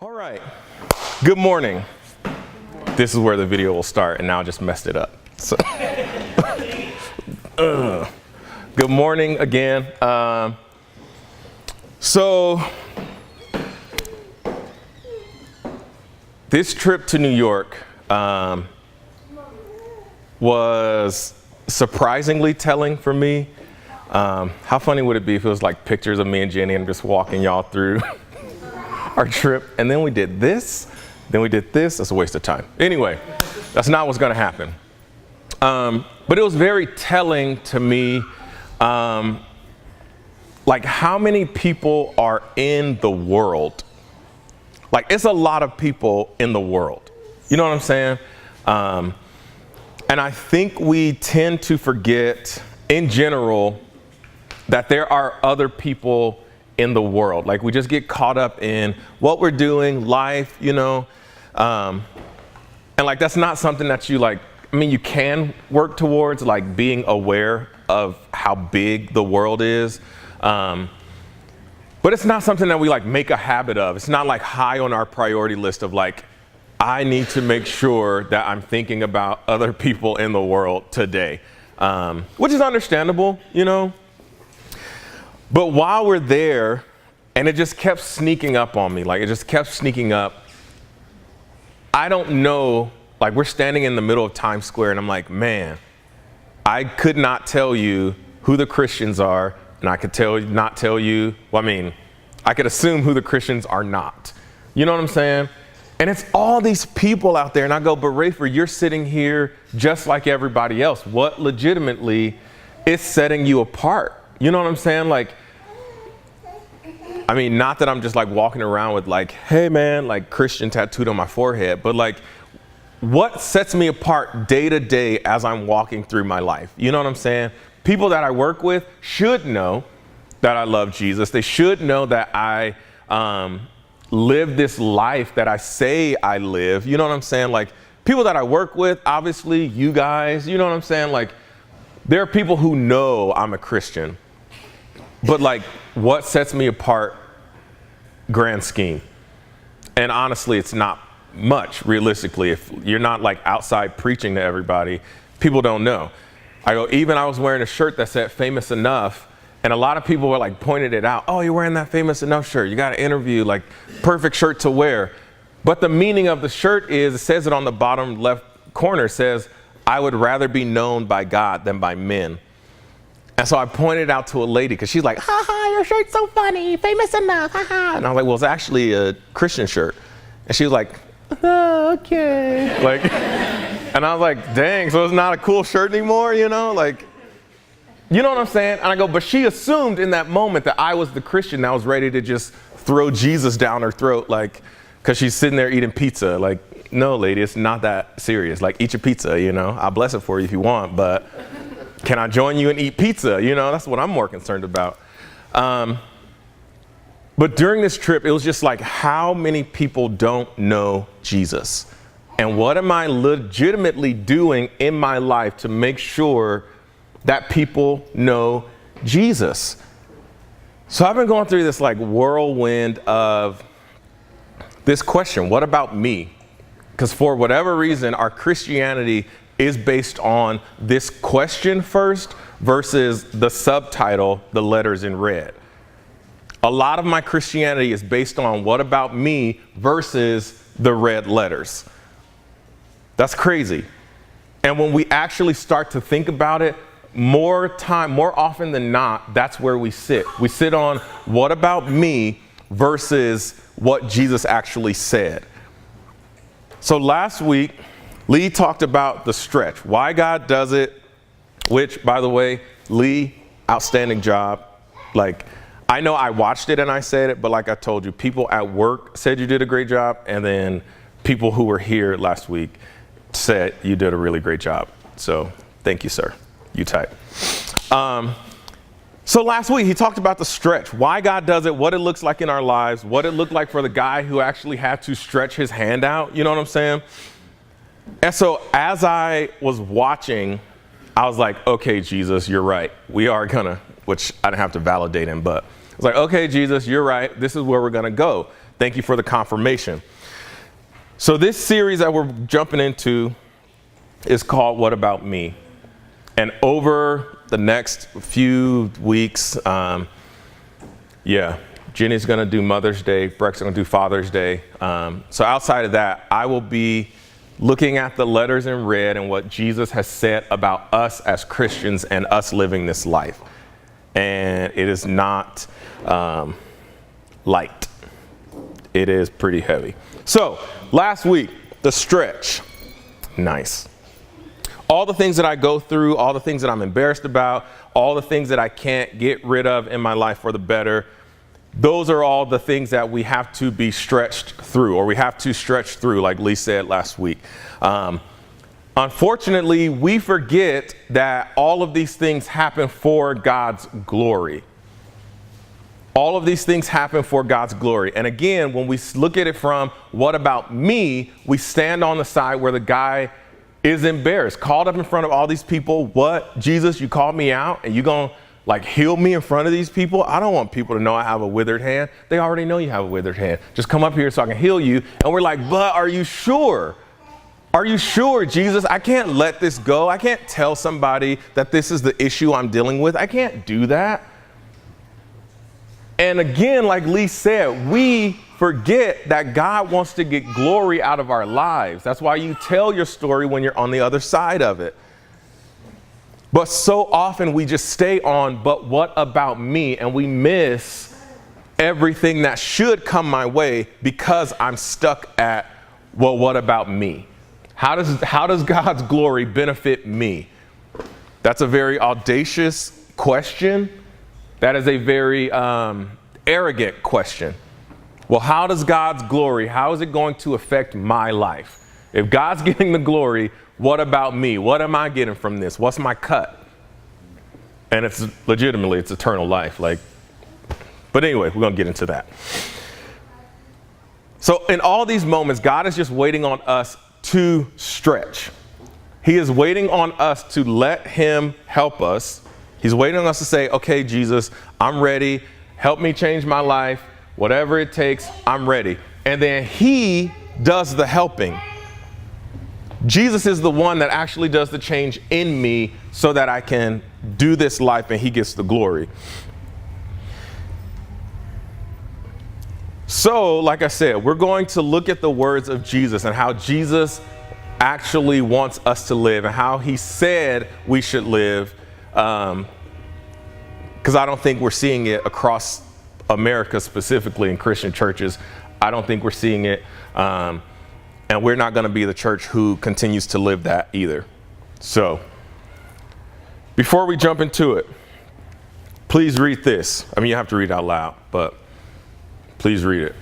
All right, good morning. This is where the video will start, and now I just messed it up. So, good morning again. So this trip to New York was surprisingly telling for me. How funny would it be if it was like pictures of me and Jenny and just walking y'all through our trip, and then we did this, then we did this. That's a waste of time. Anyway, that's not what's gonna happen. But it was very telling to me, like how many people are in the world. Like it's a lot of people in the world. You know what I'm saying? And I think we tend to forget in general that there are other people in the world. Like we just get caught up in what we're doing, life, you know, and like that's not something that you like. I mean, you can work towards like being aware of how big the world is, but it's not something that we like make a habit of. It's not like high on our priority list of like, I need to make sure that I'm thinking about other people in the world today, which is understandable, you know. But while we're there, and it just kept sneaking up on me, like it just kept sneaking up. I don't know, like we're standing in the middle of Times Square and I'm like, man, I could not tell you who the Christians are, and I could not tell you, well, I mean, I could assume who the Christians are not. You know what I'm saying? And it's all these people out there, and I go, but Rafer, you're sitting here just like everybody else. What legitimately is setting you apart? You know what I'm saying? Like, I mean, not that I'm just like walking around with like, hey man, like Christian tattooed on my forehead, but like what sets me apart day to day as I'm walking through my life? You know what I'm saying? People that I work with should know that I love Jesus. They should know that I live this life that I say I live. You know what I'm saying? Like people that I work with, obviously you guys, you know what I'm saying? Like there are people who know I'm a Christian. But like, what sets me apart, grand scheme? And honestly, it's not much, realistically. If you're not like outside preaching to everybody, people don't know. I was wearing a shirt that said famous enough, and a lot of people were like pointed it out. Oh, you're wearing that famous enough shirt. You got an interview, like perfect shirt to wear. But the meaning of the shirt is, it says it on the bottom left corner, says, I would rather be known by God than by men. And so I pointed out to a lady, because she's like, ha ha, your shirt's so funny, famous enough, ha ha. And I was like, well, it's actually a Christian shirt. And she was like, oh, okay. Like, and I was like, dang, so it's not a cool shirt anymore, you know? Like, you know what I'm saying? And I go, but she assumed in that moment that I was the Christian that was ready to just throw Jesus down her throat, like, because she's sitting there eating pizza. Like, no, lady, it's not that serious. Like, eat your pizza, you know? I'll bless it for you if you want, but can I join you and eat pizza? You know, that's what I'm more concerned about. But during this trip, it was just like, how many people don't know Jesus? And what am I legitimately doing in my life to make sure that people know Jesus? So I've been going through this like whirlwind of this question, what about me? Because for whatever reason, our Christianity is based on this question first versus the subtitle, the letters in red. A lot of my Christianity is based on what about me versus the red letters. That's crazy. And when we actually start to think about it, more often than not, that's where we sit. We sit on what about me versus what Jesus actually said. So last week, Lee talked about the stretch, why God does it, which, by the way, Lee, outstanding job. Like, I know I watched it and I said it, but like I told you, people at work said you did a great job, and then people who were here last week said you did a really great job. So thank you, sir. You tight. So last week, he talked about the stretch, why God does it, what it looks like in our lives, what it looked like for the guy who actually had to stretch his hand out. You know what I'm saying? And so as I was watching, I was like, okay, Jesus, you're right. We are gonna, which I didn't have to validate him, but I was like, okay, Jesus, you're right. This is where we're gonna go. thank you for the confirmation. So this series that we're jumping into is called What About Me? And over the next few weeks, Jenny's going to do Mother's Day. Breck's going to do Father's Day. So outside of that, I will be looking at the letters in red and what Jesus has said about us as Christians and us living this life. And it is not light. It is pretty heavy. So last week, the stretch. Nice. All the things that I go through, all the things that I'm embarrassed about, all the things that I can't get rid of in my life for the better, those are all the things that we have to be stretched through, or we have to stretch through, like Lee said last week. Unfortunately, we forget that all of these things happen for God's glory. All of these things happen for God's glory. And again, when we look at it from what about me, we stand on the side where the guy is embarrassed, called up in front of all these people. What? Jesus, you called me out and you gonna heal me in front of these people? I don't want people to know I have a withered hand. They already know you have a withered hand. Just come up here so I can heal you. And we're like, but are you sure? Are you sure, Jesus? I can't let this go. I can't tell somebody that this is the issue I'm dealing with. I can't do that. And again, like Lee said, we forget that God wants to get glory out of our lives. That's why you tell your story when you're on the other side of it. But so often we just stay on, but what about me? And we miss everything that should come my way because I'm stuck at, well, what about me? How does God's glory benefit me? That's a very audacious question. That is a very arrogant question. Well, how does God's glory, how is it going to affect my life? If God's getting the glory, what about me? What am I getting from this? What's my cut? And it's legitimately, it's eternal life. But anyway, we're going to get into that. So in all these moments, God is just waiting on us to stretch. He is waiting on us to let him help us. He's waiting on us to say, okay, Jesus, I'm ready. Help me change my life. Whatever it takes, I'm ready. And then he does the helping. Jesus is the one that actually does the change in me so that I can do this life and he gets the glory. So, like I said, we're going to look at the words of Jesus and how Jesus actually wants us to live and how he said we should live. Because I don't think we're seeing it across America, specifically in Christian churches. I don't think we're seeing it. And we're not going to be the church who continues to live that either. So before we jump into it, please read this. I mean, you have to read it out loud, but please read it.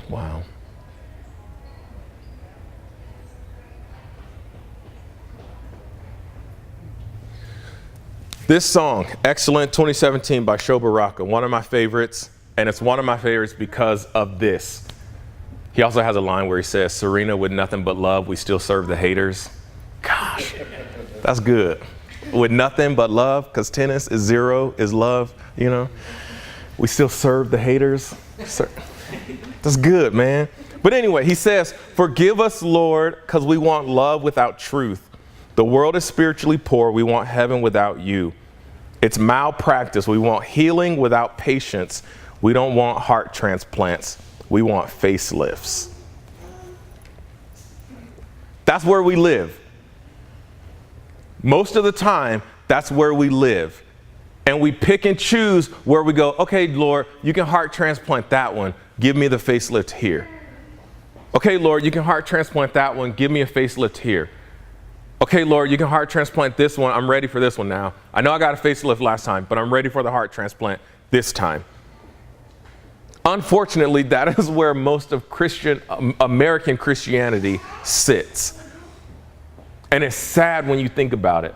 Wow. This song, Excellent 2017 by Sho Baraka, one of my favorites, and it's one of my favorites because of this. He also has a line where he says, Serena, with nothing but love, we still serve the haters. Gosh, that's good. With nothing but love, because tennis is zero, is love, you know. We still serve the haters. That's good, man. But anyway, he says, forgive us, Lord, because we want love without truth. The world is spiritually poor. We want heaven without you. It's malpractice. We want healing without patience. We don't want heart transplants. We want facelifts. That's where we live. Most of the time, that's where we live. And we pick and choose where we go, okay, Lord, you can heart transplant that one. Give me the facelift here. Okay, Lord, you can heart transplant that one. Give me a facelift here. Okay, Lord, you can heart transplant this one. I'm ready for this one now. I know I got a facelift last time, but I'm ready for the heart transplant this time. Unfortunately, that is where most of American Christianity sits. And it's sad when you think about it.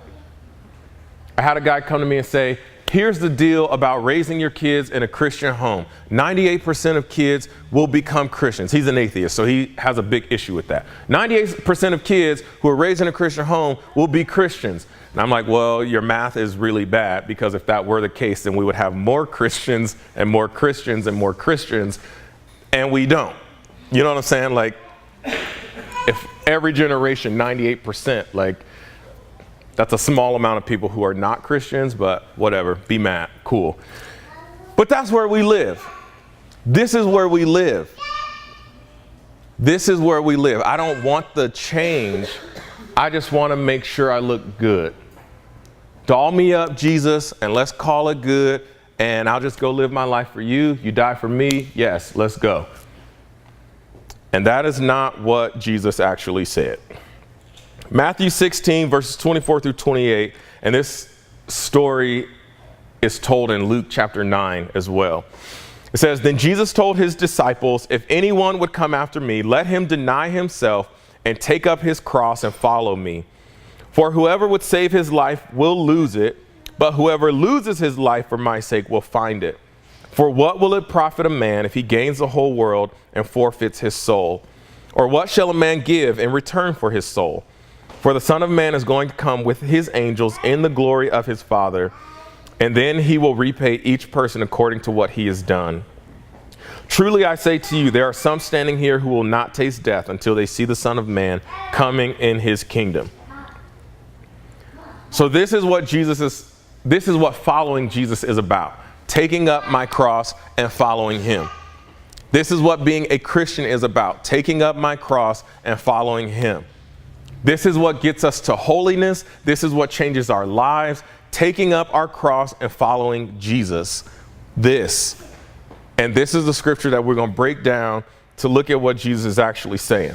I had a guy come to me and say, Here's the deal about raising your kids in a Christian home. 98% of kids will become Christians. He's an atheist, so he has a big issue with that. 98% of kids who are raised in a Christian home will be Christians. And I'm like, well, your math is really bad, because if that were the case, then we would have more Christians and more Christians and more Christians, and we don't. You know what I'm saying? Like, if every generation, 98%, like, that's a small amount of people who are not Christians, but whatever, be mad, cool. But that's where we live. This is where we live. This is where we live. I don't want the change. I just want to make sure I look good. Doll me up, Jesus, and let's call it good, and I'll just go live my life for you. You die for me. Yes, let's go. And that is not what Jesus actually said. Matthew 16, verses 24 through 28, and this story is told in Luke chapter 9 as well. It says, "Then Jesus told his disciples, 'If anyone would come after me, let him deny himself and take up his cross and follow me. For whoever would save his life will lose it, but whoever loses his life for my sake will find it. For what will it profit a man if he gains the whole world and forfeits his soul? Or what shall a man give in return for his soul? For the Son of Man is going to come with his angels in the glory of his Father, and then he will repay each person according to what he has done. Truly I say to you, there are some standing here who will not taste death until they see the Son of Man coming in his kingdom.'" So this is what following Jesus is about. Taking up my cross and following him. This is what being a Christian is about. Taking up my cross and following him. This is what gets us to holiness. This is what changes our lives. Taking up our cross and following Jesus. And this is the scripture that we're going to break down to look at what Jesus is actually saying.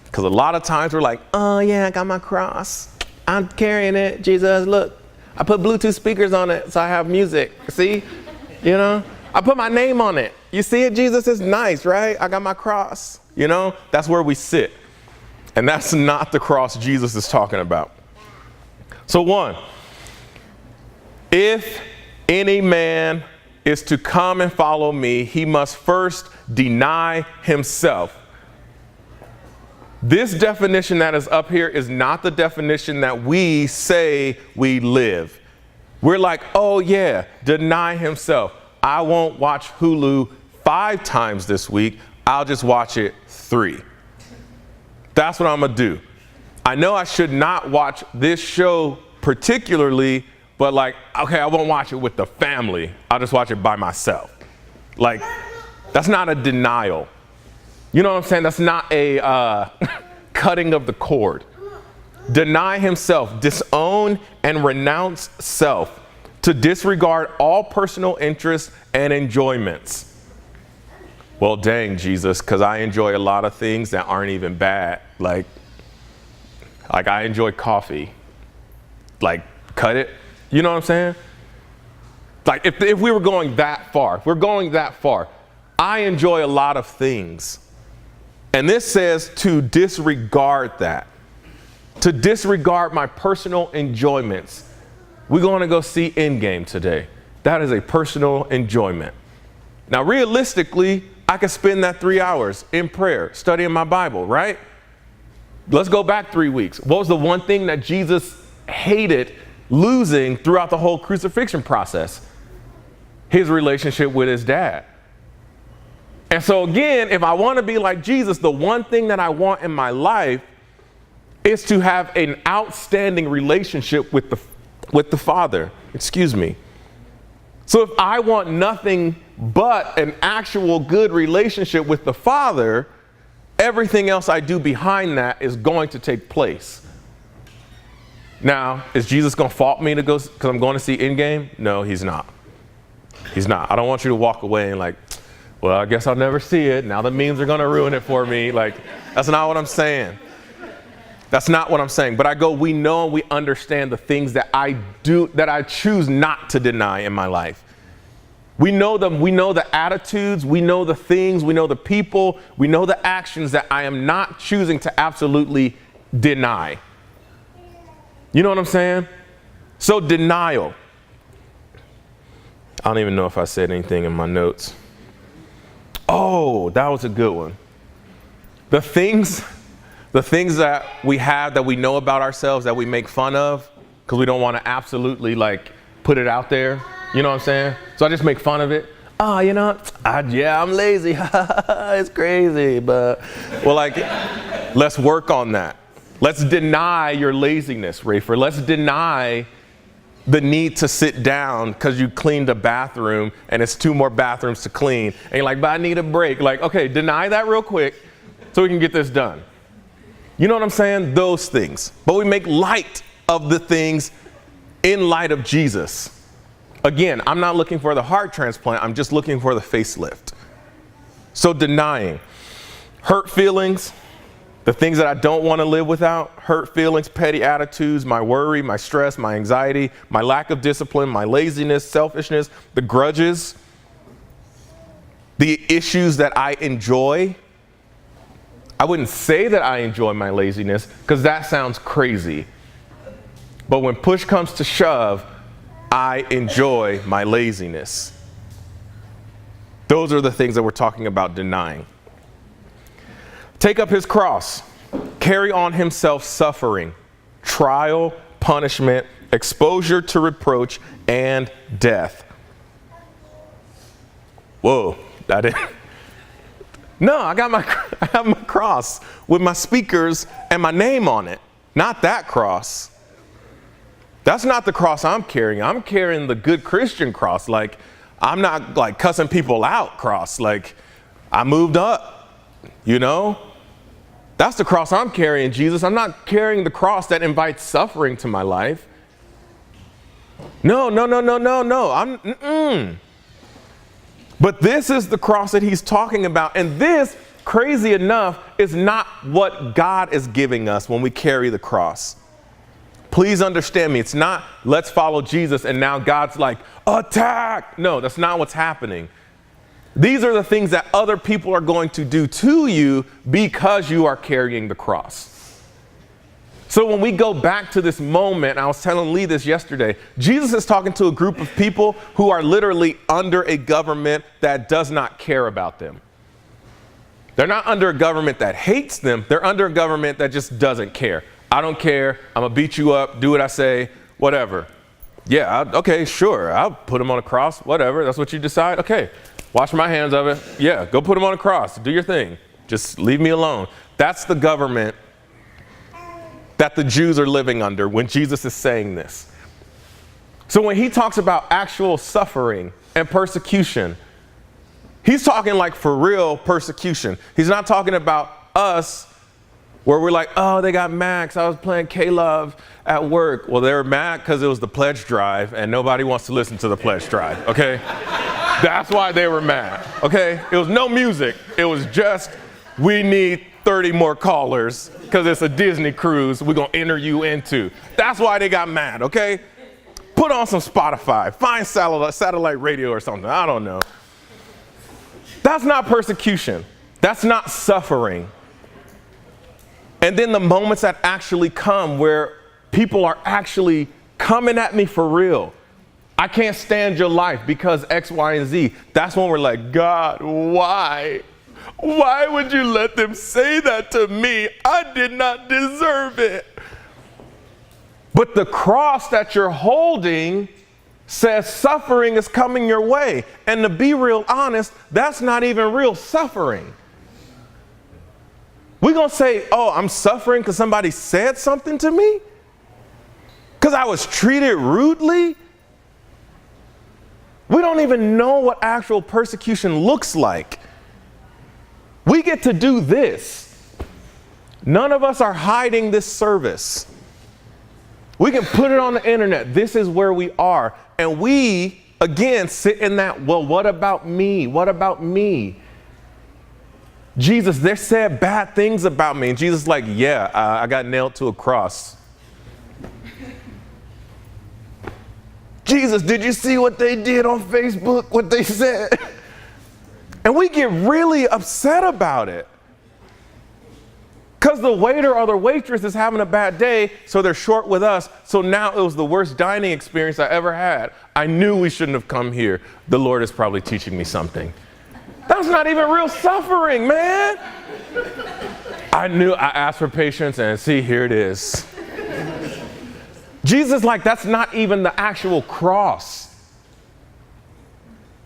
Because a lot of times we're like, oh yeah, I got my cross. I'm carrying it. Jesus, look, I put Bluetooth speakers on it so I have music. See, you know, I put my name on it. You see it, Jesus? Is nice, right? I got my cross. You know, that's where we sit. And that's not the cross Jesus is talking about. So one, if any man is to come and follow me, he must first deny himself. This definition that is up here is not the definition that we say we live. We're like, oh yeah, deny himself. I won't watch Hulu 5 times this week. I'll just watch it 3. That's what I'm going to do. I know I should not watch this show particularly, but like, okay, I won't watch it with the family. I'll just watch it by myself. Like, that's not a denial. You know what I'm saying? That's not a cutting of the cord. Deny himself, disown and renounce self, to disregard all personal interests and enjoyments. Well, dang, Jesus, because I enjoy a lot of things that aren't even bad. Like I enjoy coffee. Like, cut it. You know what I'm saying? Like, if we were going that far, if we're going that far, I enjoy a lot of things. And this says to disregard that. To disregard my personal enjoyments. We're going to go see Endgame today. That is a personal enjoyment. Now, realistically, I could spend that 3 hours in prayer, studying my Bible, right? Let's go back 3 weeks. What was the one thing that Jesus hated losing throughout the whole crucifixion process? His relationship with his dad. And so again, if I want to be like Jesus, the one thing that I want in my life is to have an outstanding relationship with the Father. Excuse me. So if I want nothing but an actual good relationship with the Father, everything else I do behind that is going to take place. Now, is Jesus going to fault me to go because I'm going to see Endgame? No, he's not. He's not. I don't want you to walk away and like, well, I guess I'll never see it. Now the memes are going to ruin it for me. Like, that's not what I'm saying. That's not what I'm saying. But I go, we know and we understand the things that I do, that I choose not to deny in my life. We know them. We know the attitudes. We know the things. We know the people. We know the actions that I am not choosing to absolutely deny. You know what I'm saying? So denial. I don't even know if I said anything in my notes. Oh, that was a good one. The things that we have that we know about ourselves that we make fun of because we don't want to absolutely like put it out there. You know what I'm saying? So I just make fun of it. Oh, you know, I'm lazy. It's crazy. But, well, like, let's work on that. Let's deny your laziness, Rafer. Let's deny the need to sit down because you cleaned a bathroom and it's 2 more bathrooms to clean. And you're like, but I need a break. Like, okay, deny that real quick so we can get this done. You know what I'm saying? Those things. But we make light of the things in light of Jesus. Again, I'm not looking for the heart transplant. I'm just looking for the facelift. So denying hurt feelings, the things that I don't want to live without, hurt feelings, petty attitudes, my worry, my stress, my anxiety, my lack of discipline, my laziness, selfishness, the grudges, the issues that I enjoy. I wouldn't say that I enjoy my laziness because that sounds crazy. But when push comes to shove, I enjoy my laziness. Those are the things that we're talking about denying. Take up his cross, carry on himself suffering, trial, punishment, exposure to reproach, and death. Whoa, that is. No, I have my cross with my speakers and my name on it. Not that cross. That's not the cross I'm carrying. I'm carrying the good Christian cross. Like, I'm not like cussing people out cross. Like, I moved up, you know? That's the cross I'm carrying, Jesus. I'm not carrying the cross that invites suffering to my life. No. But this is the cross that he's talking about. And this, crazy enough, is not what God is giving us when we carry the cross. Please understand me. It's not, let's follow Jesus and now God's like, attack. No, that's not what's happening. These are the things that other people are going to do to you because you are carrying the cross. So when we go back to this moment, I was telling Lee this yesterday, Jesus is talking to a group of people who are literally under a government that does not care about them. They're not under a government that hates them. They're under a government that just doesn't care. I don't care. I'm going to beat you up. Do what I say. Whatever. Yeah, okay, sure. I'll put him on a cross. Whatever. That's what you decide. Okay. Wash my hands of it. Yeah, go put him on a cross. Do your thing. Just leave me alone. That's the government that the Jews are living under when Jesus is saying this. So when he talks about actual suffering and persecution, he's talking like for real persecution. He's not talking about us where we're like, oh, they got mad 'cause I was playing K-Love at work. Well, they were mad because it was the pledge drive and nobody wants to listen to the pledge drive, okay? That's why they were mad, okay? It was no music. It was just, we need 30 more callers because it's a Disney cruise we're going to enter you into. That's why they got mad, okay? Put on some Spotify. Find satellite radio or something. I don't know. That's not persecution. That's not suffering. And then the moments that actually come where people are actually coming at me for real. I can't stand your life because X, Y, and Z. That's when we're like, God, why? Why would you let them say that to me? I did not deserve it. But the cross that you're holding says suffering is coming your way. And to be real honest, that's not even real suffering. We're going to say, oh, I'm suffering because somebody said something to me? Because I was treated rudely? We don't even know what actual persecution looks like. We get to do this. None of us are hiding this service. We can put it on the internet. This is where we are. And we, again, sit in that, well, what about me? What about me? Jesus, they said bad things about me. And Jesus is like, yeah, I got nailed to a cross. Jesus, did you see what they did on Facebook, what they said? And we get really upset about it. Because the waiter or the waitress is having a bad day, so they're short with us. So now it was the worst dining experience I ever had. I knew we shouldn't have come here. The Lord is probably teaching me something. That's not even real suffering, man. I asked for patience, and see, here it is. Jesus, like, that's not even the actual cross.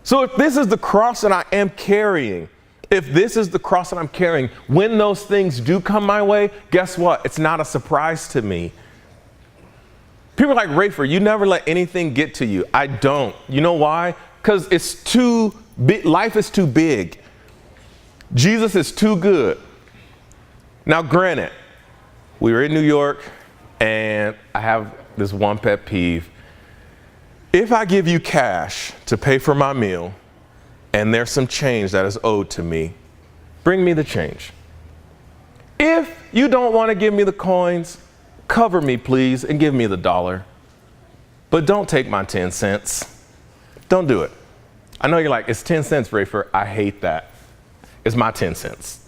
So if this is the cross that I am carrying, if this is the cross that I'm carrying, when those things do come my way, guess what? It's not a surprise to me. People are like, Rafer, you never let anything get to you. I don't. You know why? Because it's too big. Life is too big. Jesus is too good. Now, granted, we were in New York, and I have this one pet peeve. If I give you cash to pay for my meal, and there's some change that is owed to me, bring me the change. If you don't want to give me the coins, cover me, please, and give me the $1. But don't take my 10 cents. Don't do it. I know you're like, it's 10 cents, Rafer. I hate that. It's my 10 cents.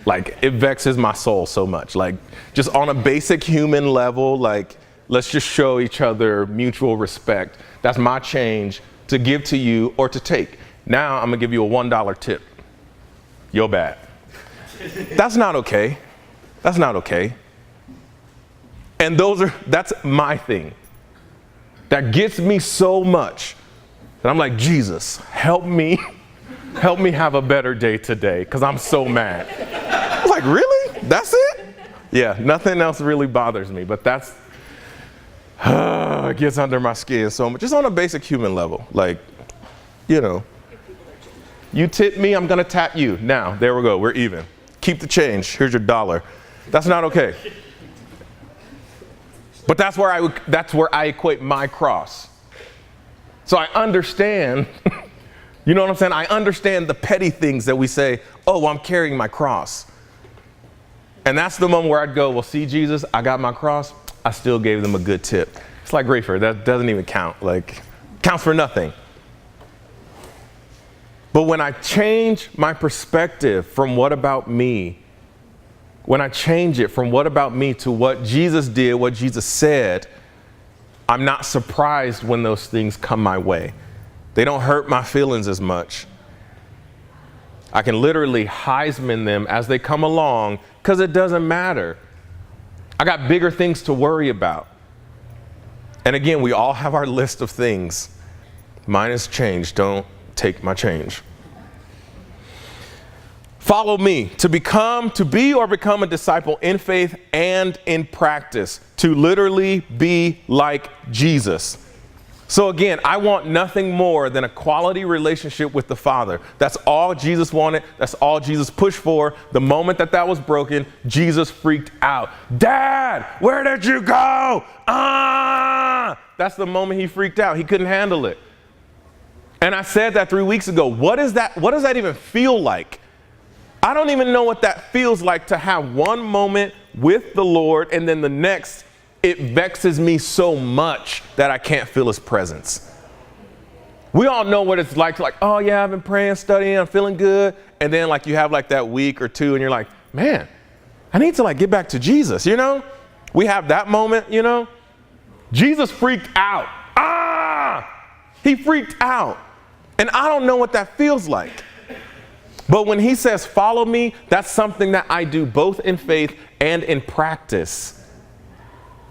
Like, it vexes my soul so much. Like, just on a basic human level, like, let's just show each other mutual respect. That's my change to give to you or to take. Now I'm gonna give you a $1 tip. You're bad. That's not okay. That's not okay. And that's my thing. That gets me so much that I'm like, Jesus, help me have a better day today, because I'm so mad. I was like, really? That's it? Yeah, nothing else really bothers me, but it gets under my skin so much. Just on a basic human level. Like, you tip me, I'm gonna tap you. Now, there we go, we're even. Keep the change, here's your $1. That's not okay. But that's where I equate my cross. So I understand, you know what I'm saying? I understand the petty things that we say, oh, I'm carrying my cross. And that's the moment where I'd go, well, see, Jesus, I got my cross. I still gave them a good tip. It's like Rafer, that doesn't even count. Like, counts for nothing. But when I change my perspective from what about me, when I change it from what about me to what Jesus did, what Jesus said, I'm not surprised when those things come my way. They don't hurt my feelings as much. I can literally Heisman them as they come along because it doesn't matter. I got bigger things to worry about. And again, we all have our list of things. Mine is change. Don't take my change. Follow me to be or become a disciple in faith and in practice, to literally be like Jesus. So again, I want nothing more than a quality relationship with the Father. That's all Jesus wanted. That's all Jesus pushed for. The moment that was broken, Jesus freaked out. Dad, where did you go? That's the moment he freaked out. He couldn't handle it. And I said that 3 weeks ago. What does that even feel like? I don't even know what that feels like to have one moment with the Lord and then the next, it vexes me so much that I can't feel his presence. We all know what it's like, oh yeah, I've been praying, studying, I'm feeling good. And then like you have like that week or two and you're like, man, I need to like get back to Jesus, We have that moment, Jesus freaked out. He freaked out. And I don't know what that feels like. But when he says, follow me, that's something that I do both in faith and in practice.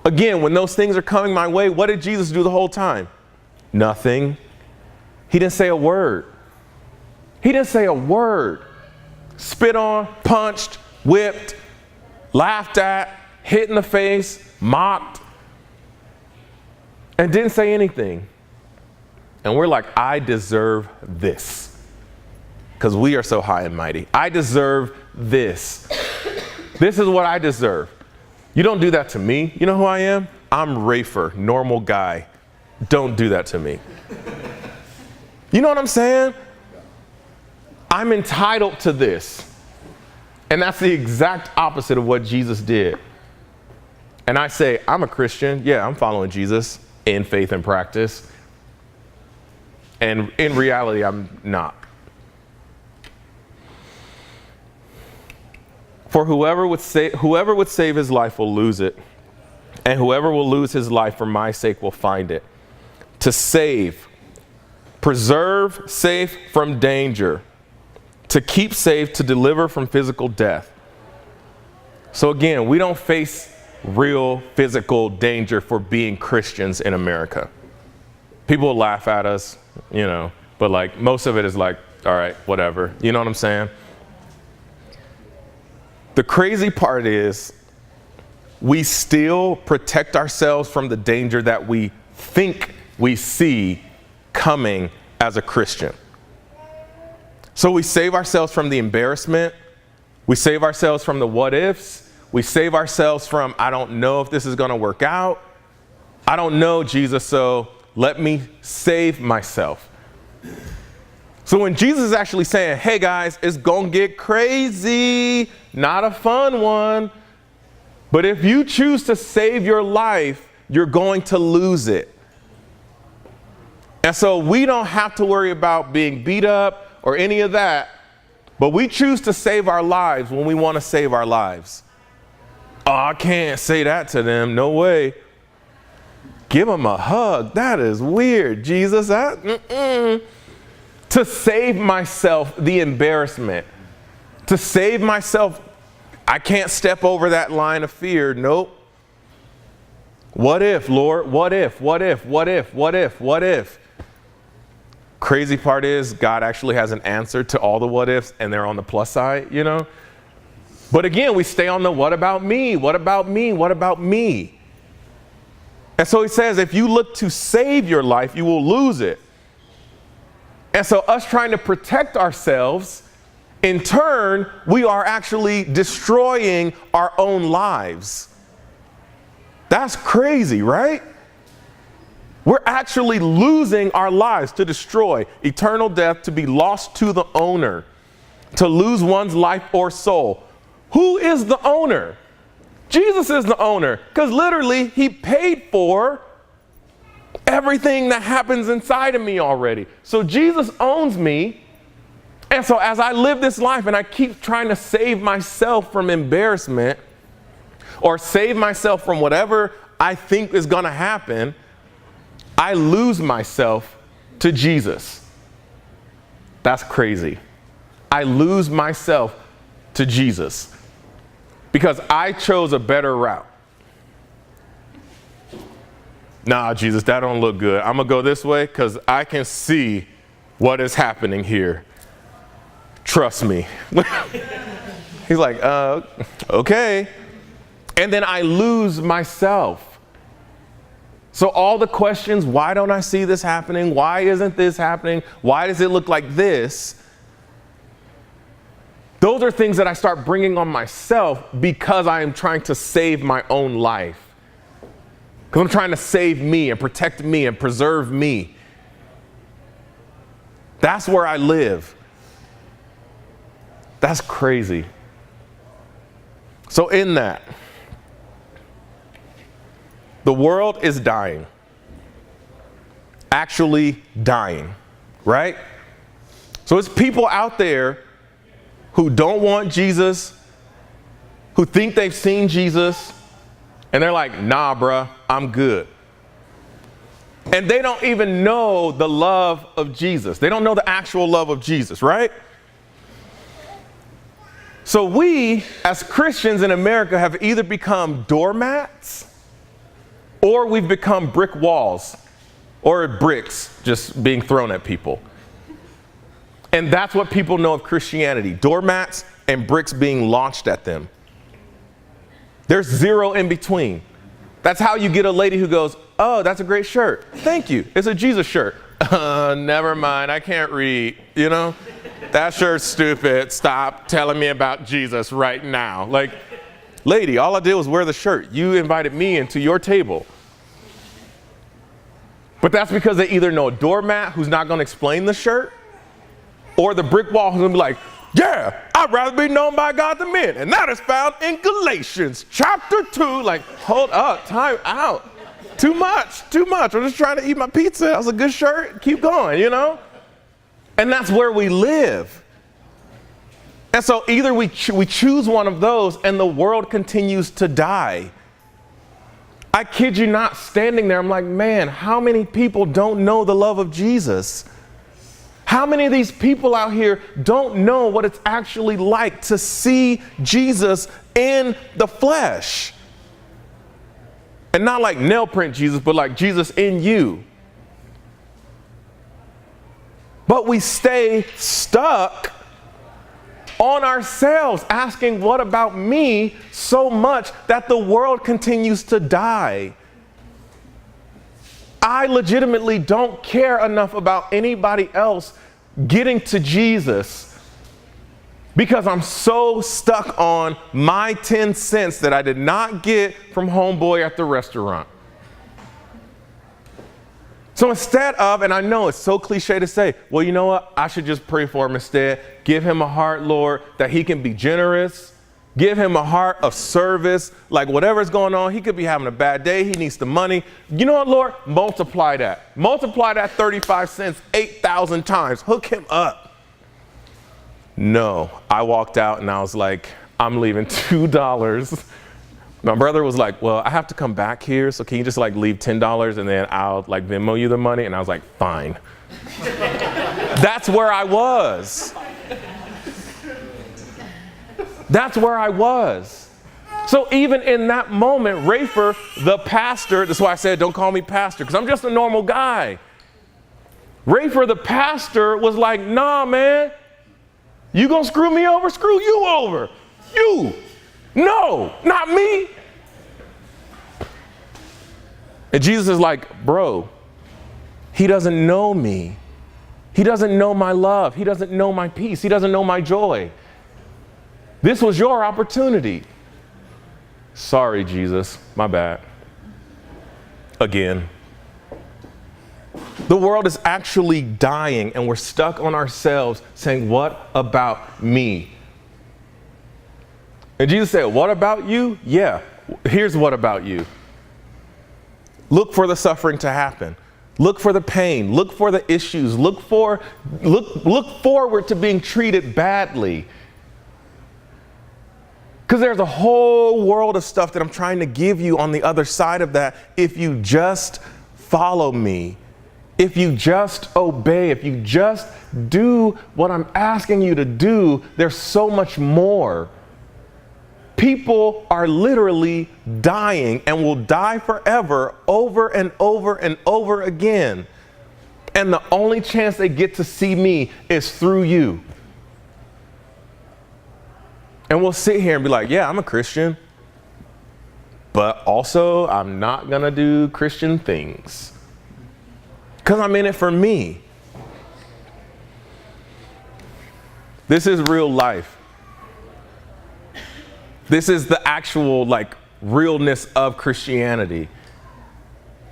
Again, when those things are coming my way, what did Jesus do the whole time? Nothing. He didn't say a word. He didn't say a word. Spit on, punched, whipped, laughed at, hit in the face, mocked, and didn't say anything. And we're like, I deserve this. Because we are so high and mighty. I deserve this. This is what I deserve. You don't do that to me. You know who I am? I'm Rafer, normal guy. Don't do that to me. You know what I'm saying? I'm entitled to this. And that's the exact opposite of what Jesus did. And I say, I'm a Christian. Yeah, I'm following Jesus in faith and practice. And in reality, I'm not. For whoever would save his life will lose it, and whoever will lose his life for my sake will find it. To save, preserve safe from danger, to keep safe, to deliver from physical death. So again, we don't face real physical danger for being Christians in America. People will laugh at us, but like most of it is like, all right, whatever. You know what I'm saying? The crazy part is we still protect ourselves from the danger that we think we see coming as a Christian. So we save ourselves from the embarrassment. We save ourselves from the what ifs. We save ourselves from, I don't know if this is going to work out. I don't know, Jesus, so let me save myself. So when Jesus is actually saying, hey guys, it's going to get crazy, not a fun one, but if you choose to save your life, you're going to lose it. And so we don't have to worry about being beat up or any of that, but we choose to save our lives when we want to save our lives. Oh, I can't say that to them. No way. Give them a hug. That is weird, Jesus. To save myself the embarrassment. To save myself, I can't step over that line of fear. Nope. What if, Lord? What if? What if? What if? What if? What if? Crazy part is God actually has an answer to all the what ifs, and they're on the plus side, But again, we stay on the what about me? What about me? What about me? And so he says, if you look to save your life, you will lose it. And so us trying to protect ourselves, in turn, we are actually destroying our own lives. That's crazy, right? We're actually losing our lives to destroy eternal death, to be lost to the owner, to lose one's life or soul. Who is the owner? Jesus is the owner, because literally he paid for everything that happens inside of me already. So Jesus owns me. And so as I live this life and I keep trying to save myself from embarrassment or save myself from whatever I think is going to happen, I lose myself to Jesus. That's crazy. I lose myself to Jesus because I chose a better route. Nah, Jesus, that don't look good. I'm going to go this way because I can see what is happening here. Trust me. He's like, okay. And then I lose myself. So all the questions, why don't I see this happening? Why isn't this happening? Why does it look like this? Those are things that I start bringing on myself because I am trying to save my own life. Because I'm trying to save me and protect me and preserve me. That's where I live. That's crazy. So in that, the world is dying. Actually dying, right? So it's people out there who don't want Jesus, who think they've seen Jesus, and they're like, nah, bruh, I'm good. And they don't even know the love of Jesus. They don't know the actual love of Jesus, right? So we, as Christians in America, have either become doormats or we've become brick walls or bricks just being thrown at people. And that's what people know of Christianity, doormats and bricks being launched at them. There's zero in between. That's how you get a lady who goes, oh, that's a great shirt. Thank you. It's a Jesus shirt. Never mind. I can't read. That shirt's stupid. Stop telling me about Jesus right now. Like, lady, all I did was wear the shirt. You invited me into your table. But that's because they either know a doormat who's not going to explain the shirt, or the brick wall who's going to be like, yeah, I'd rather be known by God than men. And that is found in Galatians chapter 2. Like, hold up, time out. Too much. I'm just trying to eat my pizza. That was a good shirt. Keep going, And that's where we live. And so either we choose one of those and the world continues to die. I kid you not, standing there, I'm like, man, how many people don't know the love of Jesus? How many of these people out here don't know what it's actually like to see Jesus in the flesh? And not like nail print Jesus, but like Jesus in you. But we stay stuck on ourselves, asking, what about me, so much that the world continues to die. I legitimately don't care enough about anybody else getting to Jesus because I'm so stuck on my 10 cents that I did not get from homeboy at the restaurant. So instead of, and I know it's so cliche to say, well, you know what? I should just pray for him instead. Give him a heart, Lord, that he can be generous. Give him a heart of service. Like whatever's going on, he could be having a bad day. He needs the money. You know what, Lord? Multiply that. Multiply that 35 cents 8,000 times. Hook him up. No, I walked out and I was like, I'm leaving $2. My brother was like, well, I have to come back here, so can you just like leave $10 and then I'll like Venmo you the money? And I was like, fine. That's where I was. That's where I was. So even in that moment, Rafer, the pastor, that's why I said, don't call me pastor, because I'm just a normal guy. Rafer, the pastor, was like, nah, man, you gonna screw me over? Screw you over. You. No, not me. And Jesus is like, bro, he doesn't know me. He doesn't know my love. He doesn't know my peace. He doesn't know my joy. This was your opportunity. Sorry, Jesus, my bad. Again. The world is actually dying and we're stuck on ourselves saying, what about me? And Jesus said, what about you? Yeah, here's what about you. Look for the suffering to happen. Look for the pain. Look for the issues. Look forward to being treated badly. Because there's a whole world of stuff that I'm trying to give you on the other side of that if you just follow me. If you just obey, if you just do what I'm asking you to do, there's so much more. People are literally dying and will die forever over and over and over again. And the only chance they get to see me is through you. And we'll sit here and be like, yeah, I'm a Christian, but also I'm not going to do Christian things because I'm in it for me. This is real life. This is the actual like realness of Christianity.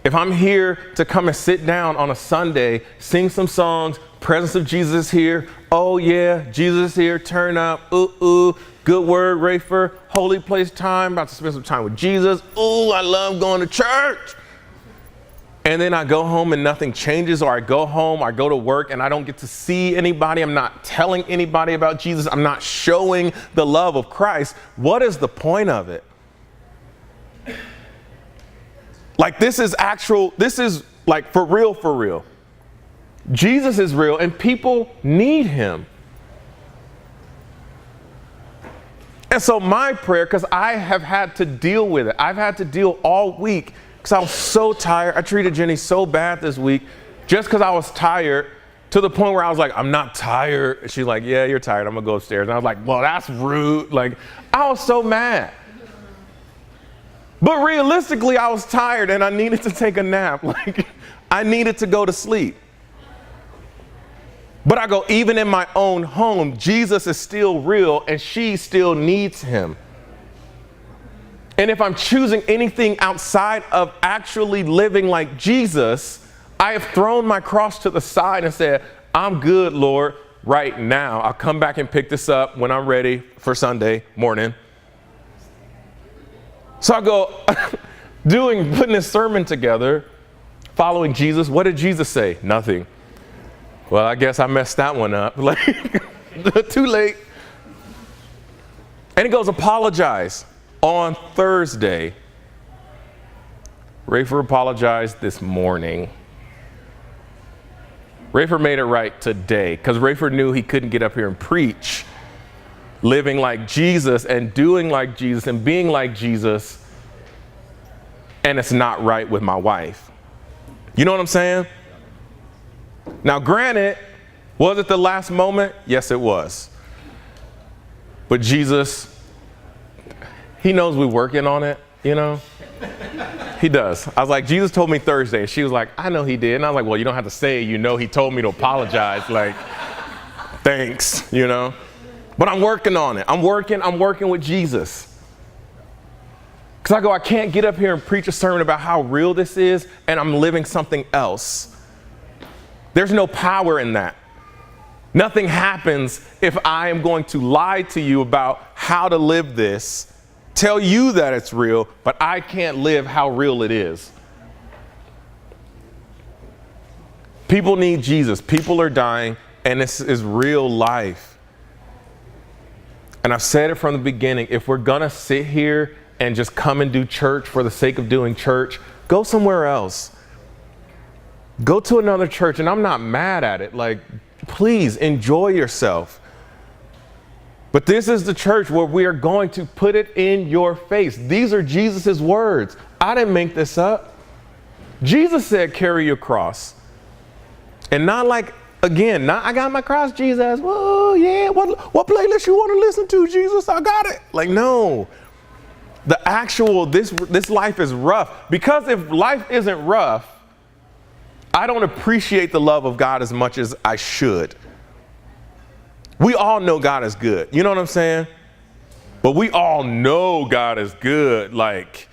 If I'm here to come and sit down on a Sunday, sing some songs, presence of Jesus here. Oh yeah, Jesus here, turn up. Ooh, ooh, good word, Rafer. Holy place time, about to spend some time with Jesus. Ooh, I love going to church. And then I go home and nothing changes, or I go home, I go to work and I don't get to see anybody. I'm not telling anybody about Jesus. I'm not showing the love of Christ. What is the point of it? Like this is like for real, for real. Jesus is real and people need him. And so my prayer, because I have had to deal with it. I've had to deal all week because I was so tired. I treated Jenny so bad this week just because I was tired, to the point where I was like, I'm not tired. And she's like, yeah, you're tired. I'm going to go upstairs. And I was like, well, that's rude. Like, I was so mad. But realistically, I was tired and I needed to take a nap. Like, I needed to go to sleep. But I go, even in my own home, Jesus is still real and she still needs him. And if I'm choosing anything outside of actually living like Jesus, I have thrown my cross to the side and said, I'm good, Lord, right now. I'll come back and pick this up when I'm ready for Sunday morning. So I go putting this sermon together, following Jesus. What did Jesus say? Nothing. Well, I guess I messed that one up. Like, too late. And he goes, apologize on Thursday. Rafer apologized this morning. Rafer made it right today because Rafer knew he couldn't get up here and preach, living like Jesus and doing like Jesus and being like Jesus, and it's not right with my wife. You know what I'm saying? Now, granted, was it the last moment? Yes, it was. But Jesus, he knows we're working on it, you know? He does. I was like, Jesus told me Thursday. And she was like, I know he did. And I was like, well, you don't have to say it. You know, he told me to apologize. Like, thanks, you know? But I'm working on it. I'm working with Jesus. Because I can't get up here and preach a sermon about how real this is, and I'm living something else. There's no power in that. Nothing happens if I am going to lie to you about how to live this, tell you that it's real, but I can't live how real it is. People need Jesus. People are dying, and this is real life. And I've said it from the beginning, if we're going to sit here and just come and do church for the sake of doing church, go somewhere else. Go to another church, and I'm not mad at it. Like, please enjoy yourself. But this is the church where we are going to put it in your face. These are Jesus's words. I didn't make this up. Jesus said, carry your cross. And not like, again, not I got my cross, Jesus. Whoa, yeah. What playlist you want to listen to, Jesus? I got it. Like, no. The actual, this life is rough. Because if life isn't rough, I don't appreciate the love of God as much as I should. We all know God is good. You know what I'm saying? But we all know God is good. Like,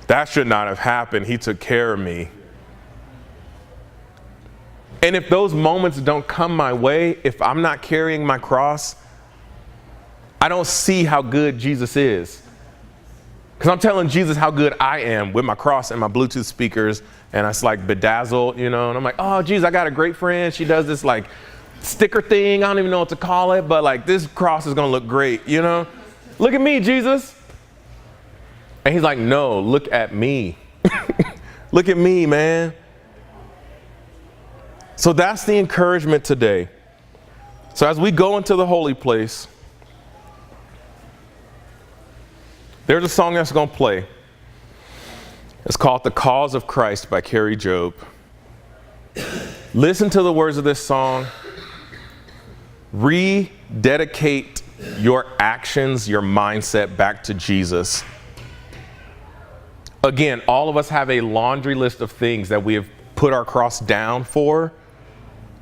that should not have happened. He took care of me. And if those moments don't come my way, if I'm not carrying my cross, I don't see how good Jesus is. Because I'm telling Jesus how good I am with my cross and my Bluetooth speakers, and it's like bedazzled, you know, and I'm like, oh, geez, I got a great friend. She does this like sticker thing. I don't even know what to call it, but like this cross is going to look great, you know? Look at me, Jesus. And he's like, no, look at me. Look at me, man. So that's the encouragement today. So as we go into the holy place, there's a song that's going to play. It's called The Cause of Christ by Carrie Job. Listen to the words of this song. Rededicate your actions, your mindset back to Jesus. Again, all of us have a laundry list of things that we have put our cross down for.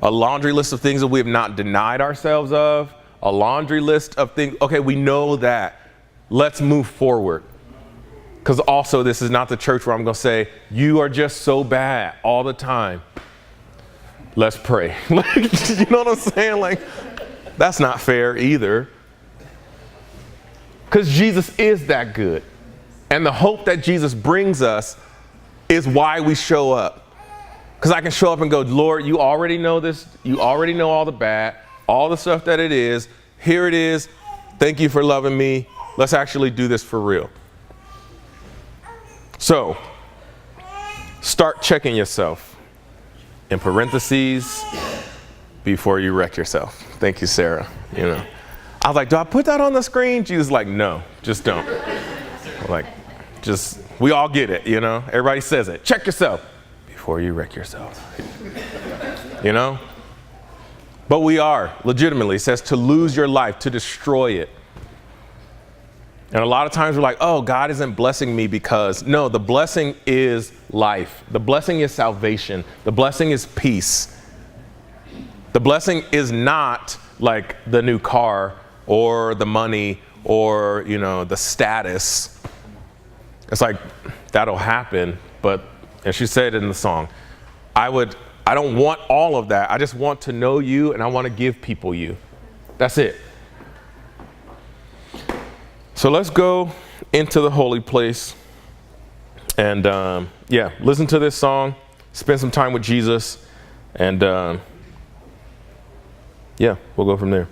A laundry list of things that we have not denied ourselves of. A laundry list of things. Okay, we know that. Let's move forward. Because also, this is not the church where I'm going to say, you are just so bad all the time. Let's pray. You know what I'm saying? Like, that's not fair either. Because Jesus is that good. And the hope that Jesus brings us is why we show up. Because I can show up and go, Lord, you already know this. You already know all the bad, all the stuff that it is. Here it is. Thank you for loving me. Let's actually do this for real. So, start checking yourself. In parentheses, before you wreck yourself. Thank you, Sarah. You know, I was like, do I put that on the screen? Jesus like, no, just don't. Like, just, we all get it, you know? Everybody says it. Check yourself before you wreck yourself. You know? But we are, legitimately, it says to lose your life, to destroy it. And a lot of times we're like, oh, God isn't blessing me because, no, the blessing is life. The blessing is salvation. The blessing is peace. The blessing is not like the new car or the money or, you know, the status. It's like, that'll happen. But, and she said in the song, I don't want all of that. I just want to know you and I want to give people you. That's it. So let's go into the holy place and, listen to this song, spend some time with Jesus, and, we'll go from there.